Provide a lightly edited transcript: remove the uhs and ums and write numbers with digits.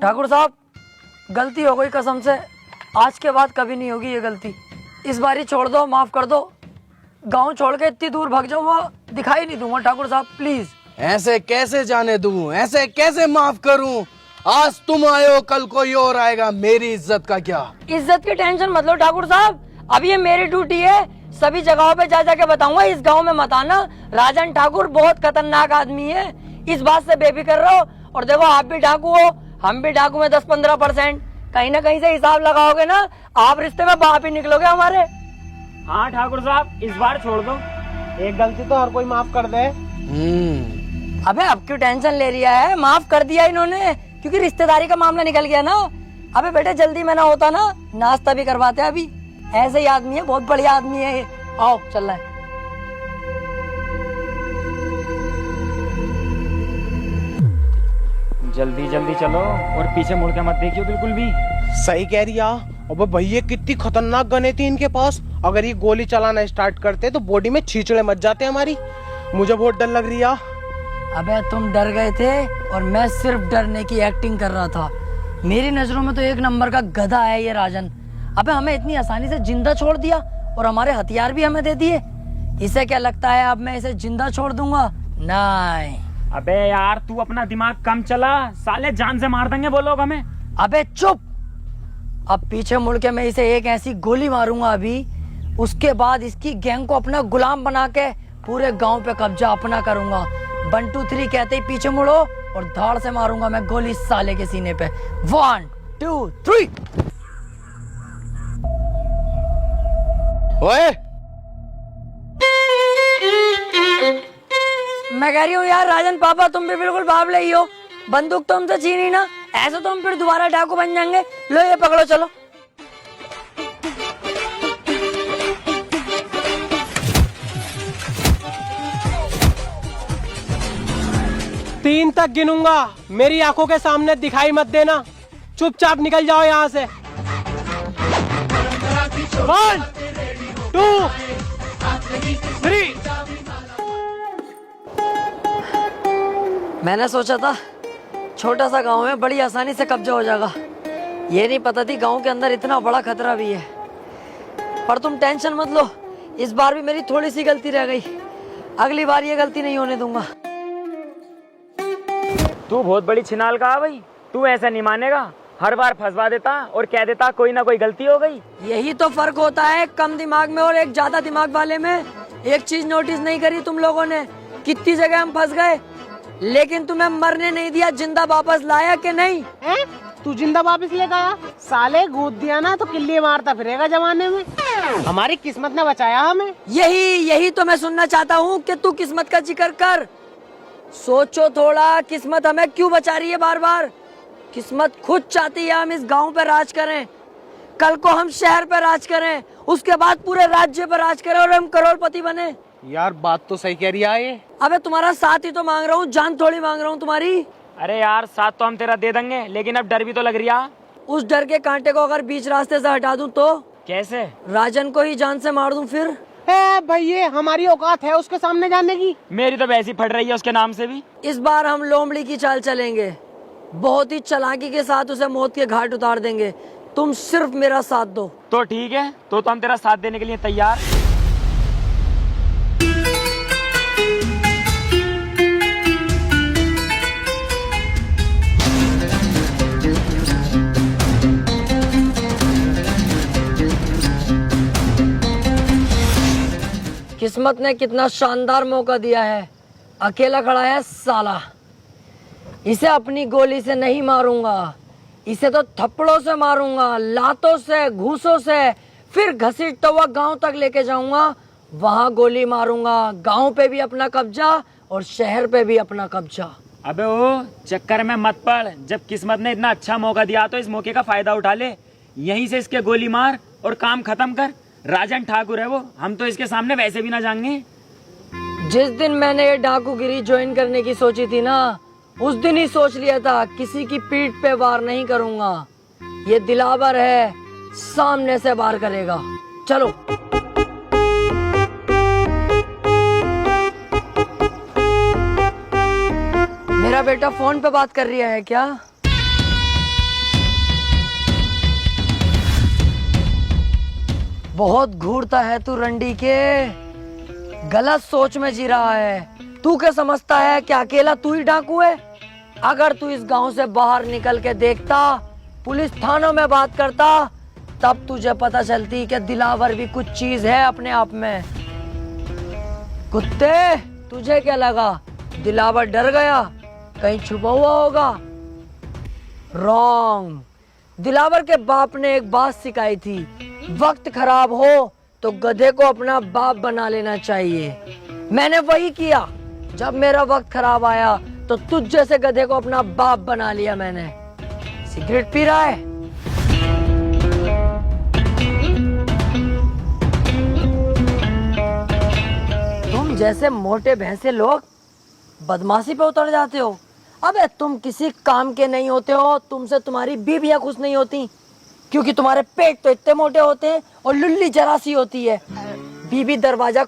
ठाकुर साहब, गलती हो गई कसम से, आज के बाद कभी नहीं होगी ये गलती। इस बारी छोड़ दो, माफ कर दो। गांव छोड़ के इतनी दूर भाग जाऊंगा, दिखाई नहीं दूंगा ठाकुर साहब, प्लीज। ऐसे कैसे जाने दूं, ऐसे कैसे माफ करूं? आज तुम आए हो, कल कोई और आएगा, मेरी इज्जत का क्या? इज्जत की टेंशन मत लो ठाकुर साहब, अब ये मेरी ड्यूटी है, सभी जगहों पे जा जाके बताऊंगा, इस गांव में मत आना, राजन ठाकुर बहुत खतरनाक आदमी है, इस बात से बेफिक्र रहो। और देखो, आप भी डाकू हो, हम भी डाकू में 10-15%, कहीं ना कहीं से हिसाब लगाओगे ना, आप रिश्ते में बाप ही निकलोगे हमारे। हाँ ठाकुर साहब, इस बार छोड़ दो, एक गलती तो हर कोई माफ कर दे। अबे अब क्यों टेंशन ले रिया है, माफ कर दिया इन्होंने, क्योंकि रिश्तेदारी का मामला निकल गया ना। अबे बेटे, जल्दी में ना होता ना, नाश्ता भी करवाते अभी। ऐसे ही आदमी है, बहुत बढ़िया आदमी है ये। आओ चल रहा है। जल्दी जल्दी चलो और पीछे मुड़ के मत देखियो बिल्कुल भी। सही कह रही है। अबे भैया, कितनी खतरनाक गने थी इनके पास, अगर ये गोली चलाना स्टार्ट करते तो बॉडी में छींचड़े मच जाते हमारी। मुझे बहुत डर लग रही है। अबे तुम डर गए थे और मैं सिर्फ डरने की एक्टिंग कर रहा था। मेरी नजरों में तो एक नंबर का गधा है ये राजन। अबे हमें इतनी आसानी से जिंदा छोड़ दिया और हमारे हथियार भी हमें दे दिए। इसे क्या लगता है अब मैं इसे जिंदा छोड़ दूंगा? नहीं। अबे यार, तू अपना दिमाग कम चला, साले जान से मार देंगे वो लोग हमें। अबे चुप, अब पीछे मुड़ के मैं इसे एक ऐसी गोली मारूंगा अभी, उसके बाद इसकी गैंग को अपना गुलाम बना के पूरे गांव पे कब्जा अपना करूंगा। 1 2 3 कहते ही पीछे मुड़ो और धाड़ से मारूंगा मैं गोली साले के सीने पे। 1 2 3। ओए, मैं कह रही हूँ यार राजन पापा, तुम भी बिल्कुल बाबले ही हो, बंदूक तो हमसे छीनी ना, ऐसे तो हम फिर दोबारा डाकू बन जाएंगे। लो ये पकड़ो, चलो। तीन तक गिनूंगा, मेरी आंखों के सामने दिखाई मत देना, चुपचाप निकल जाओ यहाँ से। 1 2 3। मैंने सोचा था छोटा सा गांव में बड़ी आसानी से कब्जा हो जाएगा, ये नहीं पता थी गांव के अंदर इतना बड़ा खतरा भी है। पर तुम टेंशन मत लो, इस बार भी मेरी थोड़ी सी गलती रह गई, अगली बार ये गलती नहीं होने दूंगा। तू बहुत बड़ी छिनाल का भाई, तू ऐसा नहीं मानेगा, हर बार फंसवा देता और कह देता कोई ना कोई गलती हो गई। यही तो फर्क होता है कम दिमाग में और एक ज्यादा दिमाग वाले में। एक चीज नोटिस नहीं करी तुम लोगों ने, कितनी जगह हम फंस गए, लेकिन तुम्हें मरने नहीं दिया, जिंदा वापस लाया कि नहीं? तू जिंदा वापस लेगा? साले गोद दिया ना तो किल्ली मारता फिरेगा जमाने में। हमारी किस्मत ने बचाया हमें। यही तो मैं सुनना चाहता हूँ कि तू किस्मत का जिक्र कर। सोचो थोड़ा, किस्मत हमें क्यों बचा रही है बार बार? किस्मत खुद चाहती है हम इस गांव पे राज करें, कल को हम शहर पे राज करें, उसके बाद पूरे राज्य पे राज करें और हम करोड़पति बने। यार बात तो सही कह रही है ये। अबे तुम्हारा साथ ही तो मांग रहा हूँ, जान थोड़ी मांग रहा हूँ तुम्हारी। अरे यार, साथ तो हम तेरा दे देंगे, लेकिन अब डर भी तो लग रही है। उस डर के कांटे को अगर बीच रास्ते से हटा दूं तो? कैसे? राजन को ही जान से मार दूं फिर? भैया, हमारी औकात है उसके सामने जाने की? मेरी तो वैसी फट रही है उसके नाम से भी। इस बार हम लोमड़ी की चाल चलेंगे, बहुत ही चालाकी के साथ उसे मौत के घाट उतार देंगे। तुम सिर्फ मेरा साथ दो। तो ठीक है, तो हम तेरा साथ देने के लिए तैयार। किस्मत ने कितना शानदार मौका दिया है, अकेला खड़ा है साला। इसे अपनी गोली से नहीं मारूंगा, इसे तो थप्पड़ों से मारूंगा, लातों से, घूसों से, फिर घसीटता हुआ गांव तक लेके जाऊंगा, वहां गोली मारूंगा। गांव पे भी अपना कब्जा और शहर पे भी अपना कब्जा। अबे वो चक्कर में मत पड़, जब किस्मत ने इतना अच्छा मौका दिया तो इस मौके का फायदा उठा ले, यहीं से इसके गोली मार और काम खत्म कर। राजन ठाकुर है वो, हम तो इसके सामने वैसे भी ना जाएंगे। जिस दिन मैंने ये डाकूगिरी ज्वाइन करने की सोची थी ना, उस दिन ही सोच लिया था किसी की पीठ पे वार नहीं करूंगा। ये दिलावर है, सामने से वार करेगा। चलो। मेरा बेटा फोन पे बात कर रहा है क्या? बहुत घूरता है तू रंडी के, गलत सोच में जी रहा है। तू क्या समझता है कि अकेला तू ही डाकू है? अगर तू इस गांव से बाहर निकल के देखता, पुलिस थानों में बात करता, तब तुझे पता चलती कि दिलावर भी कुछ चीज है अपने आप में। कुत्ते, तुझे क्या लगा दिलावर डर गया? कहीं छुपा हुआ होगा? रॉन्ग। दिलावर के बाप ने एक बात सिखाई थी, वक्त खराब हो तो गधे को अपना बाप बना लेना चाहिए। मैंने वही किया। जब मेरा वक्त खराब आया तो तुझ जैसे गधे को अपना बाप बना लिया मैंने। सिगरेट पी रहा है? तुम जैसे मोटे भैंसे लोग बदमाशी पे उतर जाते हो। अबे तुम किसी काम के नहीं होते हो, तुमसे तुम्हारी बीवियां खुश नहीं होती, क्योंकि तुम्हारे पेट तो इतने मोटे होते हैं और लुल्ली जरा सी होती है। बीबी दरवाजा